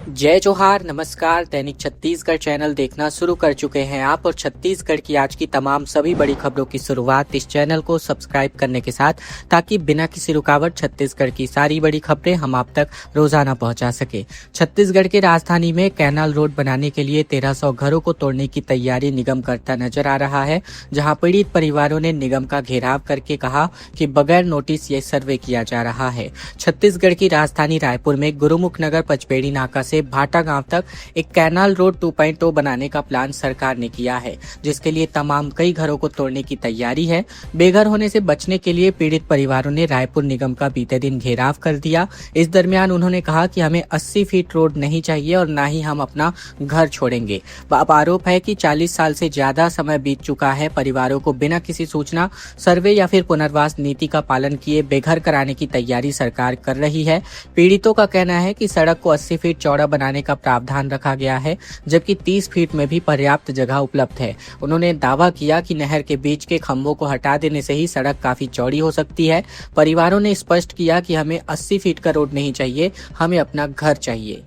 जय जोहार, नमस्कार। दैनिक छत्तीसगढ़ चैनल देखना शुरू कर चुके हैं आप और छत्तीसगढ़ की आज की तमाम सभी बड़ी खबरों की शुरुआत इस चैनल को सब्सक्राइब करने के साथ, ताकि बिना किसी रुकावट छत्तीसगढ़ की सारी बड़ी खबरें हम आप तक रोजाना पहुंचा सके। छत्तीसगढ़ के राजधानी में कैनाल रोड बनाने के लिए 1300 घरों को तोड़ने की तैयारी निगम करता नजर आ रहा है, जहां पीड़ित परिवारों ने निगम का घेराव करके कहा कि बगैर नोटिस ये सर्वे किया जा रहा है। छत्तीसगढ़ की राजधानी रायपुर में गुरुमुख नगर पचपेड़ी नाका से भाटा गांव तक एक कैनाल रोड 2.0 बनाने का प्लान सरकार ने किया है, जिसके लिए तमाम कई घरों को तोड़ने की तैयारी है। बेघर होने से बचने के लिए पीड़ित परिवारों ने रायपुर निगम का बीते दिन घेराव कर दिया। इस दरमियान उन्होंने कहा कि हमें 80 फीट रोड नहीं चाहिए और न ही हम अपना घर छोड़ेंगे। अब आरोप है कि 40 साल से ज्यादा समय बीत चुका है, परिवारों को बिना किसी सूचना, सर्वे या फिर पुनर्वास नीति का पालन किए बेघर कराने की तैयारी सरकार कर रही है। पीड़ितों का कहना है कि सड़क को 80 फीट चौड़ा बनाने का प्रावधान रखा गया है, जबकि 30 फीट में भी पर्याप्त जगह उपलब्ध है। उन्होंने दावा किया कि नहर के बीच के खंभों को हटा देने से ही सड़क काफी चौड़ी हो सकती है। परिवारों ने स्पष्ट किया कि हमें 80 फीट का रोड नहीं चाहिए, हमें अपना घर चाहिए।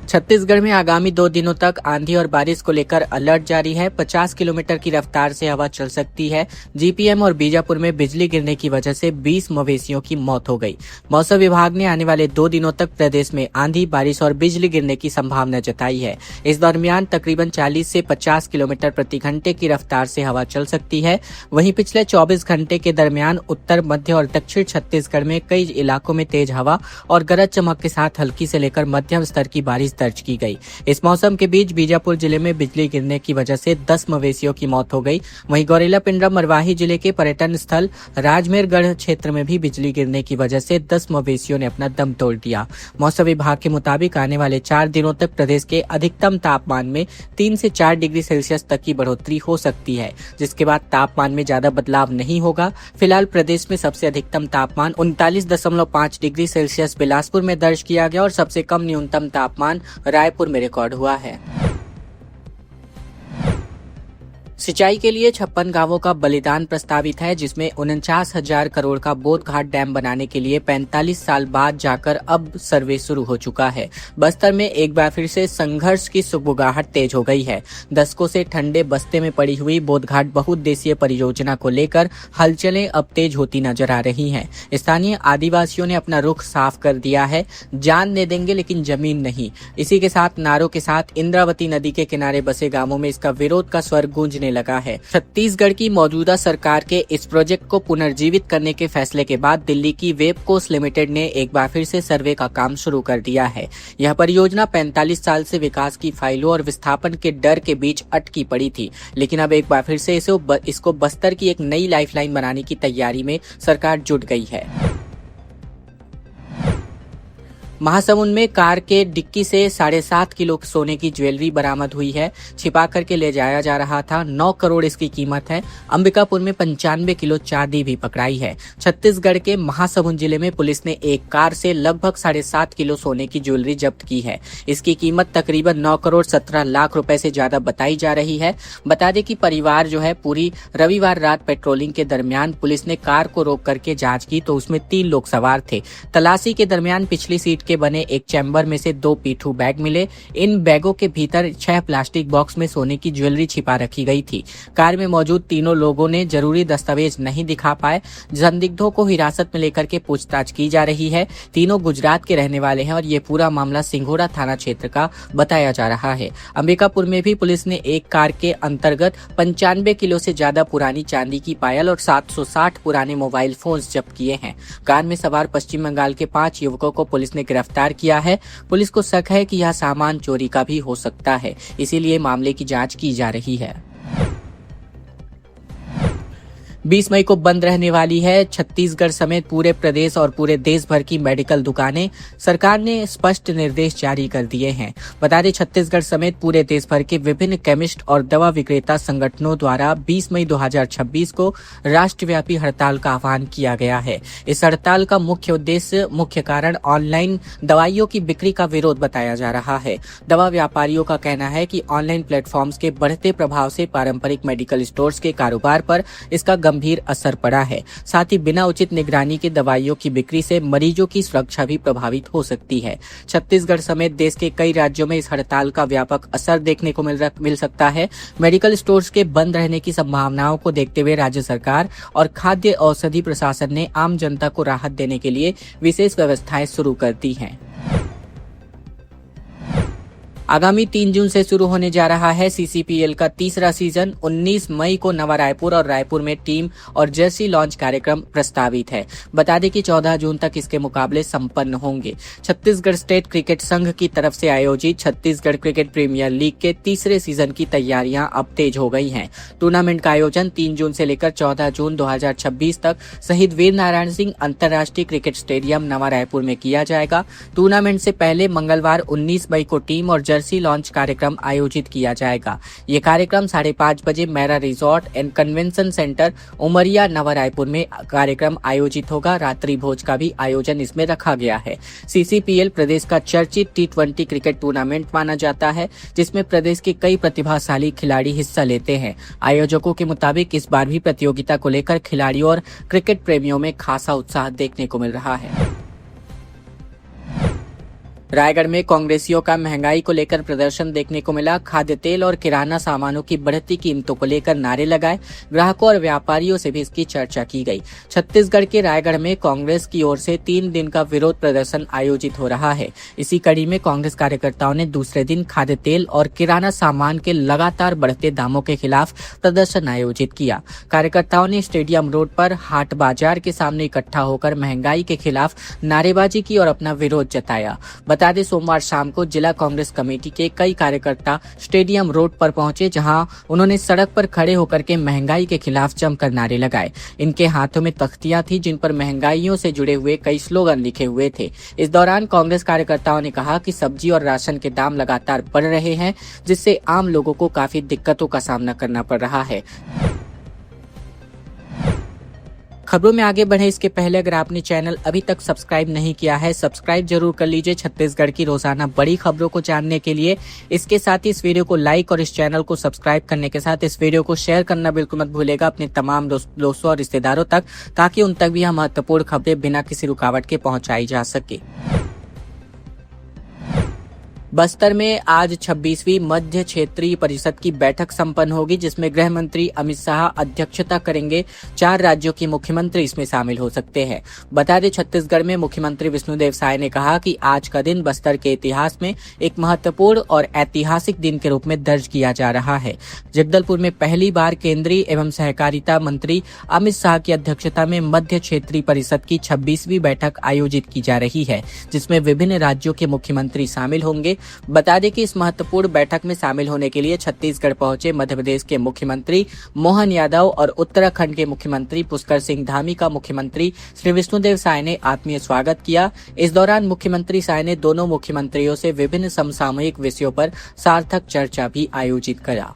छत्तीसगढ़ में आगामी 2 दिनों तक आंधी और बारिश को लेकर अलर्ट जारी है। 50 किलोमीटर की रफ्तार से हवा चल सकती है। जीपीएम और बीजापुर में बिजली गिरने की वजह से 20 मवेशियों की मौत हो गई। मौसम विभाग ने आने वाले 2 दिनों तक प्रदेश में आंधी, बारिश और बिजली गिरने की संभावना जताई है। इस दरमियान तकरीबन 40 से 50 किलोमीटर प्रति घंटे की रफ्तार से हवा चल सकती है। वहीं पिछले 24 घंटे के दरमियान उत्तर, मध्य और दक्षिण छत्तीसगढ़ में कई इलाकों में तेज हवा और गरज चमक के साथ हल्की से लेकर मध्यम स्तर की बारिश दर्ज की गई। इस मौसम के बीच बीजापुर जिले में बिजली गिरने की वजह से 10 मवेशियों की मौत हो गई। वहीं गौरेला पिंडरा मरवाही जिले के पर्यटन स्थल राजमेरगढ़ क्षेत्र में भी बिजली गिरने की वजह से 10 मवेशियों ने अपना दम तोड़ दिया। मौसम विभाग के मुताबिक आने वाले 4 दिनों तक प्रदेश के अधिकतम तापमान में 3 से 4 डिग्री सेल्सियस तक की बढ़ोतरी हो सकती है, जिसके बाद तापमान में ज्यादा बदलाव नहीं होगा। फिलहाल प्रदेश में सबसे अधिकतम तापमान 39.5 डिग्री सेल्सियस बिलासपुर में दर्ज किया गया और सबसे कम न्यूनतम तापमान रायपुर में रिकॉर्ड हुआ है। सिंचाई के लिए 56 गांवों का बलिदान प्रस्तावित है, जिसमें 49,000 करोड़ का बोधघाट डैम बनाने के लिए 45 साल बाद जाकर अब सर्वे शुरू हो चुका है। बस्तर में एक बार फिर से संघर्ष की सुगबुगाहट तेज हो गई है। दशकों से ठंडे बस्ते में पड़ी हुई बोधघाट बहुउद्देशीय परियोजना को लेकर हलचलें अब तेज होती नजर आ रही हैं। स्थानीय आदिवासियों ने अपना रुख साफ कर दिया है, जान दे देंगे लेकिन जमीन नहीं। इसी के साथ नारों के साथ इंद्रावती नदी के किनारे बसे गांवों में इसका विरोध का स्वर गूंजने लगा है। छत्तीसगढ़ की मौजूदा सरकार के इस प्रोजेक्ट को पुनर्जीवित करने के फैसले के बाद दिल्ली की वेबकोस्ट लिमिटेड ने एक बार फिर से सर्वे का काम शुरू कर दिया है। यह परियोजना 45 साल से विकास की फाइलों और विस्थापन के डर के बीच अटकी पड़ी थी, लेकिन अब एक बार फिर से इसको बस्तर की एक नई लाइफलाइन बनाने की तैयारी में सरकार जुट गई है। महासमुंद में कार के डिक्की से 7.5 किलो सोने की ज्वेलरी बरामद हुई है। छिपा करके ले जाया जा रहा था। 9 करोड़ इसकी कीमत है। अंबिकापुर में 95 किलो चांदी भी पकड़ाई है। छत्तीसगढ़ के महासमुंद जिले में पुलिस ने एक कार से लगभग 7.5 किलो सोने की ज्वेलरी जब्त की है। इसकी कीमत तकरीबन 9 करोड़ 17 लाख रुपए से ज्यादा बताई जा रही है। बता दें कि परिवार जो है पूरी रविवार रात पेट्रोलिंग के दरमियान पुलिस ने कार को रोक करके जांच की, तो उसमें 3 लोग सवार थे। तलाशी के दरमियान पिछली सीट के बने एक चैम्बर में से 2 पीठू बैग मिले। इन बैगों के भीतर 6 प्लास्टिक बॉक्स में सोने की ज्वेलरी छिपा रखी गई थी। कार में मौजूद तीनों लोगों ने जरूरी दस्तावेज नहीं दिखा पाए। संदिग्धों को हिरासत में लेकर के पूछताछ की जा रही है। तीनों गुजरात के रहने वाले हैं और ये पूरा मामला सिंघोड़ा थाना क्षेत्र का बताया जा रहा है। अंबिकापुर में भी पुलिस ने एक कार के अंतर्गत 95 किलो से ज्यादा पुरानी चांदी की पायल और 760 पुराने मोबाइल फोन्स जब्त किए हैं। कार में सवार पश्चिम बंगाल के 5 युवकों को पुलिस ने गिरफ्तार किया है। पुलिस को शक है कि यह सामान चोरी का भी हो सकता है, इसीलिए मामले की जांच की जा रही है। 20 मई को बंद रहने वाली है छत्तीसगढ़ समेत पूरे प्रदेश और पूरे देश भर की मेडिकल दुकानें। सरकार ने स्पष्ट निर्देश जारी कर दिए हैं। बता दें, छत्तीसगढ़ समेत पूरे देश भर के विभिन्न केमिस्ट और दवा विक्रेता संगठनों द्वारा 20 मई 2026 को राष्ट्रव्यापी हड़ताल का आह्वान किया गया है। इस हड़ताल का मुख्य कारण ऑनलाइन दवाइयों की बिक्री का विरोध बताया जा रहा है। दवा व्यापारियों का कहना है कि ऑनलाइन प्लेटफॉर्म्स के बढ़ते प्रभाव से पारंपरिक मेडिकल स्टोर्स के कारोबार पर इसका गंभीर असर पड़ा है। साथ ही बिना उचित निगरानी के दवाइयों की बिक्री से मरीजों की सुरक्षा भी प्रभावित हो सकती है। छत्तीसगढ़ समेत देश के कई राज्यों में इस हड़ताल का व्यापक असर देखने को मिल सकता है। मेडिकल स्टोर्स के बंद रहने की संभावनाओं को देखते हुए राज्य सरकार और खाद्य औषधि प्रशासन ने आम जनता को राहत देने के लिए विशेष व्यवस्थाएं शुरू कर दी हैं। आगामी 3 जून से शुरू होने जा रहा है सीसीपीएल का तीसरा सीजन। 19 मई को नवा रायपुर और रायपुर में टीम और जर्सी लॉन्च कार्यक्रम प्रस्तावित है। बता दें कि 14 जून तक इसके मुकाबले संपन्न होंगे। छत्तीसगढ़ स्टेट क्रिकेट संघ की तरफ से आयोजित छत्तीसगढ़ क्रिकेट प्रीमियर लीग के तीसरे सीजन की तैयारियां अब तेज हो गई हैं। टूर्नामेंट का आयोजन 3 जून से लेकर 14 जून 2026 तक शहीद वीर नारायण सिंह अंतर्राष्ट्रीय क्रिकेट स्टेडियम नवा रायपुर में किया जाएगा। टूर्नामेंट से पहले मंगलवार 19 मई को टीम और जर्सी लॉन्च कार्यक्रम आयोजित किया जाएगा। ये कार्यक्रम 5:30 बजे मैरा resort and convention centre Umariya Nava Raipur में कार्यक्रम आयोजित होगा। रात्रि भोज का भी आयोजन इसमें रखा गया है। सीसीपीएल प्रदेश का चर्चित T20 क्रिकेट टूर्नामेंट माना जाता है, जिसमें प्रदेश के कई प्रतिभाशाली खिलाड़ी हिस्सा लेते हैं। आयोजकों के मुताबिक इस बार भी प्रतियोगिता को लेकर खिलाड़ियों और क्रिकेट प्रेमियों में खासा उत्साह देखने को मिल रहा है। रायगढ़ में कांग्रेसियों का महंगाई को लेकर प्रदर्शन देखने को मिला। खाद्य तेल और किराना सामानों की बढ़ती कीमतों को लेकर नारे लगाए। ग्राहकों और व्यापारियों से भी इसकी चर्चा की गई। छत्तीसगढ़ के रायगढ़ में कांग्रेस की ओर से 3 दिन का विरोध प्रदर्शन आयोजित हो रहा है। इसी कड़ी में कांग्रेस कार्यकर्ताओं ने दूसरे दिन खाद्य तेल और किराना सामान के लगातार बढ़ते दामों के खिलाफ प्रदर्शन आयोजित किया। कार्यकर्ताओं ने स्टेडियम रोड पर हाट बाजार के सामने इकट्ठा होकर महंगाई के खिलाफ नारेबाजी की और अपना विरोध जताया। बता दें, सोमवार शाम को जिला कांग्रेस कमेटी के कई कार्यकर्ता स्टेडियम रोड पर पहुंचे, जहां उन्होंने सड़क पर खड़े होकर के महंगाई के खिलाफ जमकर नारे लगाए। इनके हाथों में तख्तियां थी, जिन पर महंगाइयों से जुड़े हुए कई स्लोगन लिखे हुए थे। इस दौरान कांग्रेस कार्यकर्ताओं ने कहा कि सब्जी और राशन के दाम लगातार बढ़ रहे हैं, जिससे आम लोगों को काफी दिक्कतों का सामना करना पड़ रहा है। खबरों में आगे बढ़े इसके पहले अगर आपने चैनल अभी तक सब्सक्राइब नहीं किया है, सब्सक्राइब जरूर कर लीजिए छत्तीसगढ़ की रोजाना बड़ी खबरों को जानने के लिए। इसके साथ ही इस वीडियो को लाइक और इस चैनल को सब्सक्राइब करने के साथ इस वीडियो को शेयर करना बिल्कुल मत भूलेगा अपने तमाम दोस्तों और रिश्तेदारों तक, ताकि उन तक भी यह महत्वपूर्ण खबरें बिना किसी रुकावट के पहुंचाई जा सके। बस्तर में आज 26वीं मध्य क्षेत्रीय परिषद की बैठक संपन्न होगी, जिसमें गृह मंत्री अमित शाह अध्यक्षता करेंगे। 4 राज्यों के मुख्यमंत्री इसमें शामिल हो सकते हैं। बता दें, छत्तीसगढ़ में मुख्यमंत्री विष्णुदेव साय ने कहा कि आज का दिन बस्तर के इतिहास में एक महत्वपूर्ण और ऐतिहासिक दिन के रूप में दर्ज किया जा रहा है। जगदलपुर में पहली बार केंद्रीय एवं सहकारिता मंत्री अमित शाह की अध्यक्षता में मध्य क्षेत्रीय परिषद की 26वीं बैठक आयोजित की जा रही है, जिसमें विभिन्न राज्यों के मुख्यमंत्री शामिल होंगे। बता दें कि इस महत्वपूर्ण बैठक में शामिल होने के लिए छत्तीसगढ़ पहुंचे मध्य प्रदेश के मुख्यमंत्री मोहन यादव और उत्तराखंड के मुख्यमंत्री पुष्कर सिंह धामी का मुख्यमंत्री श्री विष्णुदेव साय ने आत्मीय स्वागत किया। इस दौरान मुख्यमंत्री साय ने दोनों मुख्यमंत्रियों से विभिन्न समसामयिक विषयों पर सार्थक चर्चा भी आयोजित करा।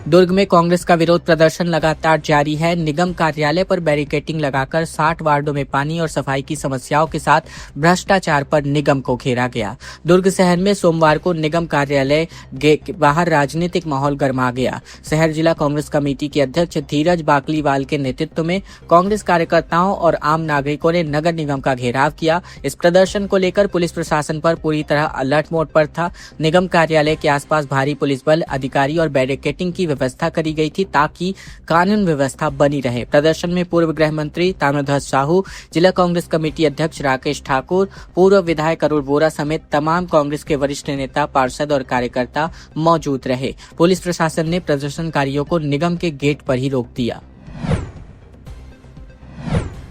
दुर्ग में कांग्रेस का विरोध प्रदर्शन लगातार जारी है। निगम कार्यालय पर बैरिकेडिंग लगाकर 60 वार्डों में पानी और सफाई की समस्याओं के साथ भ्रष्टाचार पर निगम को घेरा गया। दुर्ग शहर में सोमवार को निगम कार्यालय के बाहर राजनीतिक माहौल गर्मा गया। शहर जिला कांग्रेस कमेटी के अध्यक्ष धीरज बाकलीवाल के नेतृत्व में कांग्रेस कार्यकर्ताओं और आम नागरिकों ने नगर निगम का घेराव किया। इस प्रदर्शन को लेकर पुलिस प्रशासन पर पूरी तरह अलर्ट मोड पर था। निगम कार्यालय के आसपास भारी पुलिस बल, अधिकारी और बैरिकेडिंग की व्यवस्था करी गई थी, ताकि कानून व्यवस्था बनी रहे। प्रदर्शन में पूर्व गृह मंत्री ताम्रध्वज साहू, जिला कांग्रेस कमेटी अध्यक्ष राकेश ठाकुर, पूर्व विधायक अरुण वोरा समेत तमाम कांग्रेस के वरिष्ठ नेता, पार्षद और कार्यकर्ता मौजूद रहे। पुलिस प्रशासन ने प्रदर्शनकारियों को निगम के गेट पर ही रोक दिया।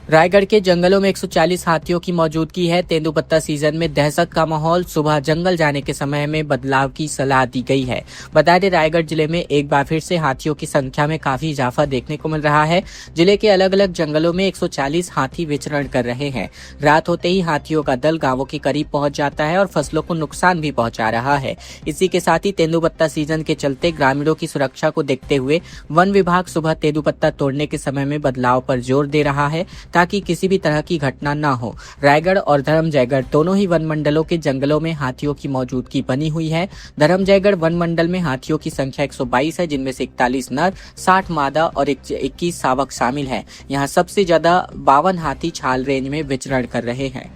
रायगढ़ के जंगलों में 140 हाथियों की मौजूदगी है। तेंदुपत्ता सीजन में दहशत का माहौल, सुबह जंगल जाने के समय में बदलाव की सलाह दी गई है। बता दें, रायगढ़ जिले में एक बार फिर से हाथियों की संख्या में काफी इजाफा देखने को मिल रहा है। जिले के अलग अलग जंगलों में 140 हाथी विचरण कर रहे हैं। रात होते ही हाथियों का दल गांवों के करीब पहुंच जाता है और फसलों को नुकसान भी पहुंचा रहा है। इसी के साथ ही तेंदुपत्ता सीजन के चलते ग्रामीणों की सुरक्षा को देखते हुए वन विभाग सुबह तेंदुपत्ता तोड़ने के समय में बदलाव पर जोर दे रहा है, ताकि किसी भी तरह की घटना न हो। रायगढ़ और धर्मजयगढ़ दोनों ही वन मंडलों के जंगलों में हाथियों की मौजूदगी बनी हुई है। धर्मजयगढ़ वन मंडल में हाथियों की संख्या 122 है, जिनमें से 41 नर, 60 मादा और 21 शावक शामिल है। यहाँ सबसे ज्यादा 52 हाथी छाल रेंज में विचरण कर रहे हैं।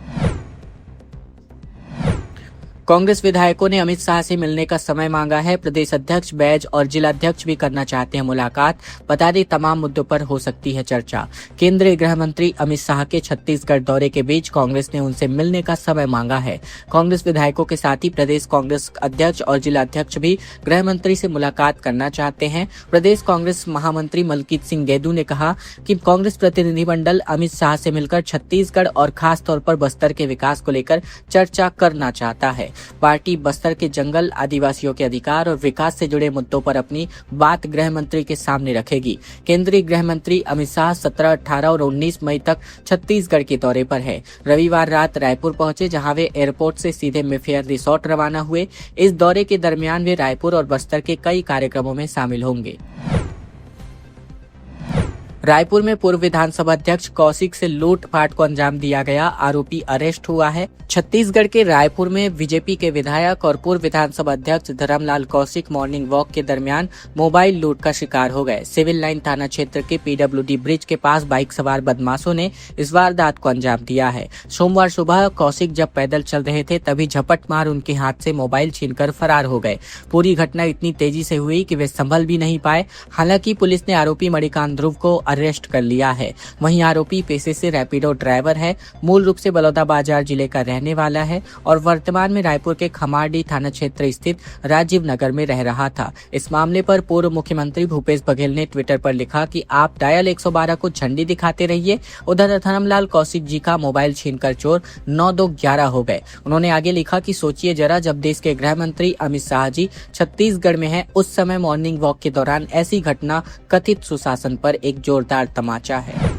कांग्रेस विधायकों ने अमित शाह से मिलने का समय मांगा है। प्रदेश अध्यक्ष बैज और जिलाध्यक्ष भी करना चाहते हैं मुलाकात। बता दें, तमाम मुद्दों पर हो सकती है चर्चा। केंद्रीय गृह मंत्री अमित शाह के छत्तीसगढ़ दौरे के बीच कांग्रेस ने उनसे मिलने का समय मांगा है। कांग्रेस विधायकों के साथ ही प्रदेश कांग्रेस अध्यक्ष और जिलाध्यक्ष भी गृह मंत्री से मुलाकात करना चाहते हैं। प्रदेश कांग्रेस महामंत्री मलकीत सिंह गेदू ने कहा कि कांग्रेस प्रतिनिधिमंडल अमित शाह से मिलकर छत्तीसगढ़ और खास तौर पर बस्तर के विकास को लेकर चर्चा करना चाहता है। पार्टी बस्तर के जंगल, आदिवासियों के अधिकार और विकास से जुड़े मुद्दों पर अपनी बात गृह मंत्री के सामने रखेगी। केंद्रीय गृह मंत्री अमित शाह 17, 18 और 19 मई तक छत्तीसगढ़ के दौरे पर है। रविवार रात रायपुर पहुंचे, जहां वे एयरपोर्ट से सीधे मेफेयर रिसोर्ट रवाना हुए। इस दौरे के दरमियान वे रायपुर और बस्तर के कई कार्यक्रमों में शामिल होंगे। रायपुर में पूर्व विधानसभा अध्यक्ष कौशिक से लूटपाट को अंजाम दिया गया, आरोपी अरेस्ट हुआ है। छत्तीसगढ़ के रायपुर में बीजेपी के विधायक और पूर्व विधानसभा अध्यक्ष धर्मलाल कौशिक मॉर्निंग वॉक के दरमियान मोबाइल लूट का शिकार हो गए। सिविल लाइन थाना क्षेत्र के पीडब्ल्यूडी ब्रिज के पास बाइक सवार बदमाशों ने इस वारदात को अंजाम दिया है। सोमवार सुबह कौशिक जब पैदल चल रहे थे, तभी झपट मार उनके हाथ से मोबाइल छीनकर फरार हो गए। पूरी घटना इतनी तेजी से हुई कि वे संभल भी नहीं पाए। हालांकि पुलिस ने आरोपी मणिकांत ध्रुव को अरेस्ट कर लिया है। वहीं आरोपी पेशे से रैपिडो ड्राइवर है, मूल रूप से बलौदाबाजार जिले का रहने वाला है और वर्तमान में रायपुर के खमारडी थाना क्षेत्र स्थित राजीव नगर में रह रहा था। इस मामले पर पूर्व मुख्यमंत्री भूपेश बघेल ने ट्विटर पर लिखा कि आप डायल 112 को झंडी दिखाते रहिए। उधर धर्मलाल कौशिक जी का मोबाइल छीनकर चोर 9-2-11 हो गए। उन्होंने आगे लिखा कि सोचिए जरा, जब देश के गृह मंत्री अमित शाह जी छत्तीसगढ़ में है, उस समय मॉर्निंग वॉक के दौरान ऐसी घटना कथित सुशासन पर एक जोरदार तमाचा है।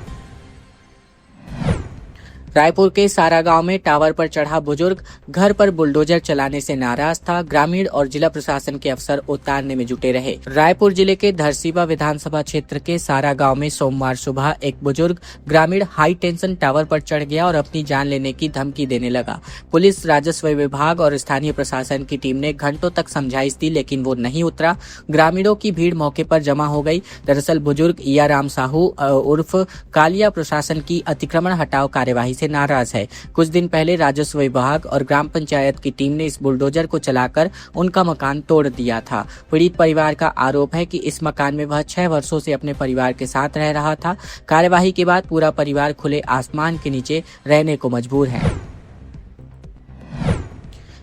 रायपुर के सारा गांव में टावर पर चढ़ा बुजुर्ग घर पर बुलडोजर चलाने से नाराज था। ग्रामीण और जिला प्रशासन के अफसर उतारने में जुटे रहे। रायपुर जिले के धरसीवा विधानसभा क्षेत्र के सारा गांव में सोमवार सुबह एक बुजुर्ग ग्रामीण हाई टेंशन टावर पर चढ़ गया और अपनी जान लेने की धमकी देने लगा। पुलिस, राजस्व विभाग और स्थानीय प्रशासन की टीम ने घंटों तक समझाइश दी, लेकिन वो नहीं उतरा। ग्रामीणों की भीड़ मौके पर जमा हो गई। दरअसल बुजुर्ग ईयाराम साहू उर्फ कालिया प्रशासन की अतिक्रमण हटाओ कार्यवाही से नाराज है। कुछ दिन पहले राजस्व विभाग और ग्राम पंचायत की टीम ने इस बुलडोजर को चलाकर उनका मकान तोड़ दिया था। पीड़ित परिवार का आरोप है कि इस मकान में वह 6 वर्षों से अपने परिवार के साथ रह रहा था। कार्यवाही के बाद पूरा परिवार खुले आसमान के नीचे रहने को मजबूर है।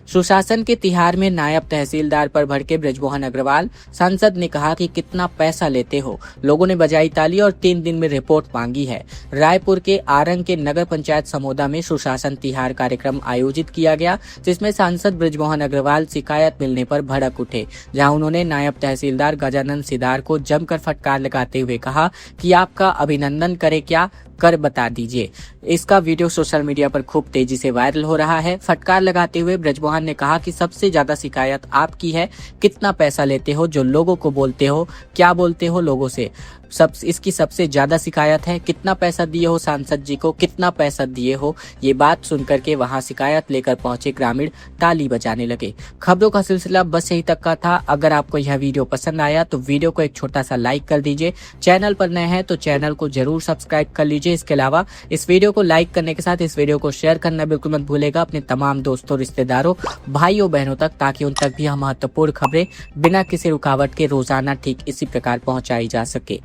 सुशासन के तिहार में नायब तहसीलदार पर भड़के बृजमोहन अग्रवाल। सांसद ने कहा कि कितना पैसा लेते हो। लोगों ने बजाई ताली और 3 दिन में रिपोर्ट मांगी है। रायपुर के आरंग के नगर पंचायत समोदा में सुशासन तिहार कार्यक्रम आयोजित किया गया, जिसमें सांसद बृजमोहन अग्रवाल शिकायत मिलने पर भड़क उठे, जहां उन्होंने नायब तहसीलदार गजानंद सिदार को जमकर फटकार लगाते हुए कहा कि आपका अभिनंदन करे क्या, कर बता दीजिए। इसका वीडियो सोशल मीडिया पर खूब तेजी से वायरल हो रहा है। फटकार लगाते हुए बृजमोहन ने कहा कि सबसे ज्यादा शिकायत आपकी है, कितना पैसा लेते हो, जो लोगों को बोलते हो, क्या बोलते हो लोगों से, इसकी सबसे ज्यादा शिकायत है। कितना पैसा दिए हो सांसद जी को, कितना पैसा दिए हो। ये बात सुनकर के वहां शिकायत लेकर पहुंचे ग्रामीण ताली बजाने लगे। खबरों का सिलसिला बस यही तक का था। अगर आपको यह वीडियो पसंद आया तो वीडियो को एक छोटा सा लाइक कर दीजिए। चैनल पर नए हैं तो चैनल को जरूर सब्सक्राइब कर लीजिए। इसके अलावा इस वीडियो को लाइक करने के साथ इस वीडियो को शेयर करना बिल्कुल मत भूलेगा अपने तमाम दोस्तों, रिश्तेदारों, भाइयों बहनों तक, ताकि उन तक भी हम महत्वपूर्ण खबरें बिना किसी रुकावट के रोजाना ठीक इसी प्रकार पहुंचाई जा सके।